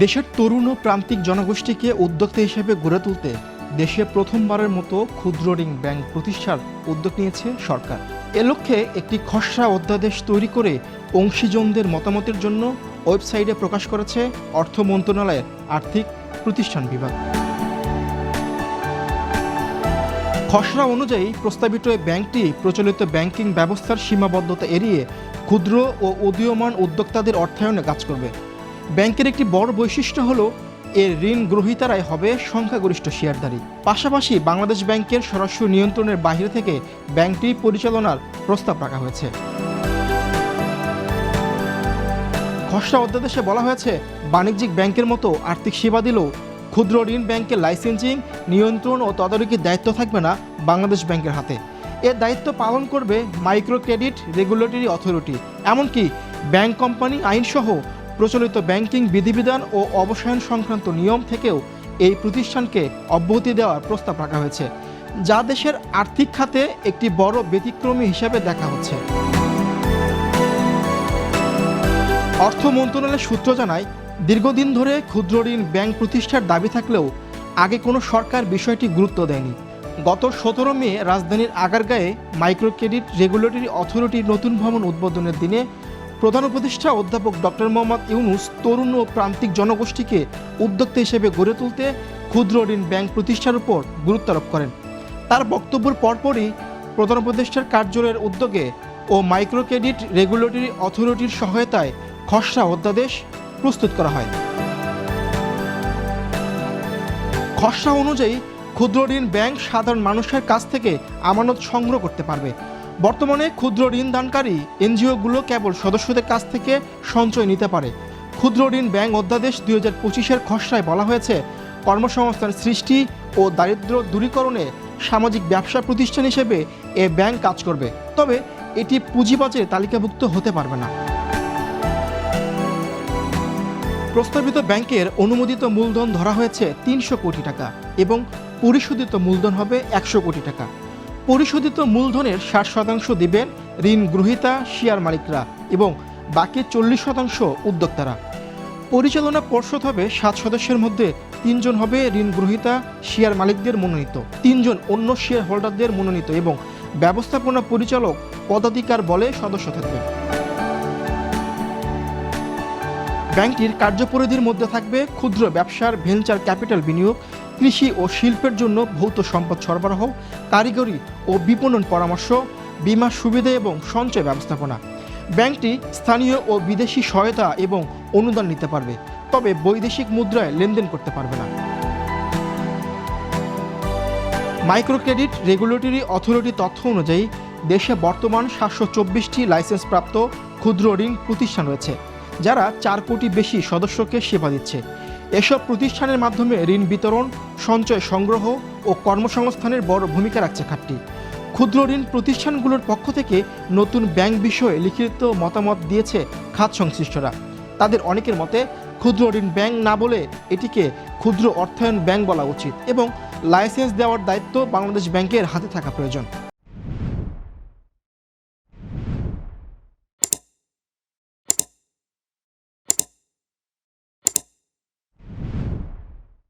দেশের তরুণ ও প্রান্তিক জনগোষ্ঠীকে উদ্যোক্তা হিসেবে গড়ে তুলতে দেশে প্রথমবারের মতো ক্ষুদ্র ঋণ ব্যাংক প্রতিষ্ঠার উদ্যোগ নিয়েছে সরকার। এ লক্ষ্যে একটি খসড়া অধ্যাদেশ তৈরি করে অংশীজনদের মতামতের জন্য ওয়েবসাইটে প্রকাশ করেছে অর্থ মন্ত্রণালয়ের আর্থিক প্রতিষ্ঠান বিভাগ। খসড়া অনুযায়ী প্রস্তাবিত এই ব্যাংকটি প্রচলিত ব্যাংকিং ব্যবস্থার সীমাবদ্ধতা এড়িয়ে ক্ষুদ্র ও উদীয়মান উদ্যোক্তাদের অর্থায়নে কাজ করবে। ব্যাংকের একটি বড় বৈশিষ্ট্য হলো এর ঋণ গ্রহীতারাই হবে সংখ্যাগরিষ্ঠ শেয়ারধারী। পাশাপাশি বাংলাদেশ ব্যাংকের সরাসরি নিয়ন্ত্রণের বাইরে থেকে ব্যাংকটি পরিচালনার প্রস্তাব রাখা হয়েছে। খসড়া অধ্যাদেশে বলা হয়েছে, বাণিজ্যিক ব্যাংকের মতো আর্থিক সেবা দিলেও ক্ষুদ্র ঋণ ব্যাংকের লাইসেন্সিং, নিয়ন্ত্রণ ও তদারকির দায়িত্ব থাকবে না বাংলাদেশ ব্যাংকের হাতে। এর দায়িত্ব পালন করবে মাইক্রো ক্রেডিট রেগুলেটরি অথরিটি। এমনকি ব্যাংক কোম্পানি আইনসহ প্রচলিত ব্যাংকিং বিধিবিধান ও অবসায়ন সংক্রান্ত নিয়ম থেকেও এই প্রতিষ্ঠানকে অব্যাহতি দেওয়ার প্রস্তাব রাখা হয়েছে, যা দেশের আর্থিক খাতে একটি বড় ব্যতিক্রমী হিসাবে দেখা হচ্ছে। অর্থ মন্ত্রণালয়ের সূত্র জানায়, দীর্ঘদিন ধরে ক্ষুদ্র ঋণ ব্যাংক প্রতিষ্ঠার দাবি থাকলেও আগে কোনো সরকার বিষয়টি গুরুত্ব দেয়নি। গত 17 মে রাজধানীর আগারগাঁয়ে মাইক্রো ক্রেডিট রেগুলেটরি অথরিটির নতুন ভবন উদ্বোধনের দিনে প্রধান উপদেষ্টা অধ্যাপক ডক্টর মোহাম্মদ ইউনূস তরুণ ও প্রান্তিক জনগোষ্ঠীকে উদ্যোক্তা হিসেবে গড়ে তুলতে ক্ষুদ্র ঋণ ব্যাংক প্রতিষ্ঠার উপর গুরুত্ব আরোপ করেন। তার বক্তব্যের পরপরই প্রধান উপদেষ্টার কার্যালয়ের উদ্যোগে ও মাইক্রো ক্রেডিট রেগুলেটরি অথরিটির সহায়তায় খসড়া অধ্যাদেশ প্রস্তুত করা হয়। খসড়া অনুযায়ী ক্ষুদ্র ঋণ ব্যাংক সাধারণ মানুষের কাছ থেকে আমানত সংগ্রহ করতে পারবে। বর্তমানে ক্ষুদ্র ঋণ দানকারী এনজিওগুলো কেবল সদস্যদের কাছ থেকে সঞ্চয় নিতে পারে। ক্ষুদ্র ঋণ ব্যাংক অধ্যাদেশ 2025-এর খসড়ায় বলা হয়েছে, কর্মসংস্থান সৃষ্টি ও দারিদ্র্য দূরীকরণে সামাজিক ব্যবসা প্রতিষ্ঠান হিসেবে এ ব্যাংক কাজ করবে, তবে এটি পুঁজিবাজারে তালিকাভুক্ত হতে পারবে না। প্রস্তাবিত ব্যাংকের অনুমোদিত মূলধন ধরা হয়েছে 300 কোটি টাকা এবং পরিশোধিত মূলধন হবে 100 কোটি টাকা। পরিশোধিত মূলধনের 60% দিবেন ঋণ গ্রহীতা শেয়ার মালিকরা এবং বাকি 40% উদ্যোক্তারা। পরিচালনা পর্ষদ হবে 7 সদস্যের মধ্যে 3 জন হবে ঋণ গ্রহীতা শেয়ার মালিকদের মনোনীত, 3 জন অন্য শেয়ার হোল্ডারদের মনোনীত এবং ব্যবস্থাপনা পরিচালক পদাধিকার বলে সদস্য থাকবেন। ব্যাংকটির কার্যপরিধির মধ্যে থাকবে ক্ষুদ্র ব্যবসার ভেঞ্চার ক্যাপিটাল বিনিয়োগ, কৃষি ও শিল্পের জন্য ভৌত সম্পদ সরবরাহ, কারিগরি ও বিপণন পরামর্শ, বীমা সুবিধা এবং সঞ্চয় ব্যবস্থাপনা। ব্যাংকটি স্থানীয় ও বিদেশি সহায়তা এবং অনুদান নিতে পারবে, তবে বৈদেশিক মুদ্রায় লেনদেন করতে পারবে না। মাইক্রো ক্রেডিট রেগুলেটরি অথরিটি তথ্য অনুযায়ী দেশে বর্তমান 724টি লাইসেন্সপ্রাপ্ত ক্ষুদ্র ঋণ প্রতিষ্ঠান রয়েছে, যারা 4 কোটি বেশি সদস্যকে সেবা দিচ্ছে। এসব প্রতিষ্ঠানের মাধ্যমে ঋণ বিতরণ, সঞ্চয় সংগ্রহ ও কর্মসংস্থানের বড় ভূমিকা রাখছে খাতটি। ক্ষুদ্র ঋণ প্রতিষ্ঠানগুলোর পক্ষ থেকে নতুন ব্যাংক বিষয়ে লিখিত মতামত দিয়েছে খাত সংশ্লিষ্টরা। তাদের অনেকের মতে, ক্ষুদ্র ঋণ ব্যাংক না বলে এটিকে ক্ষুদ্র অর্থায়ন ব্যাংক বলা উচিত এবং লাইসেন্স দেওয়ার দায়িত্ব বাংলাদেশ ব্যাংকের হাতে থাকা প্রয়োজন।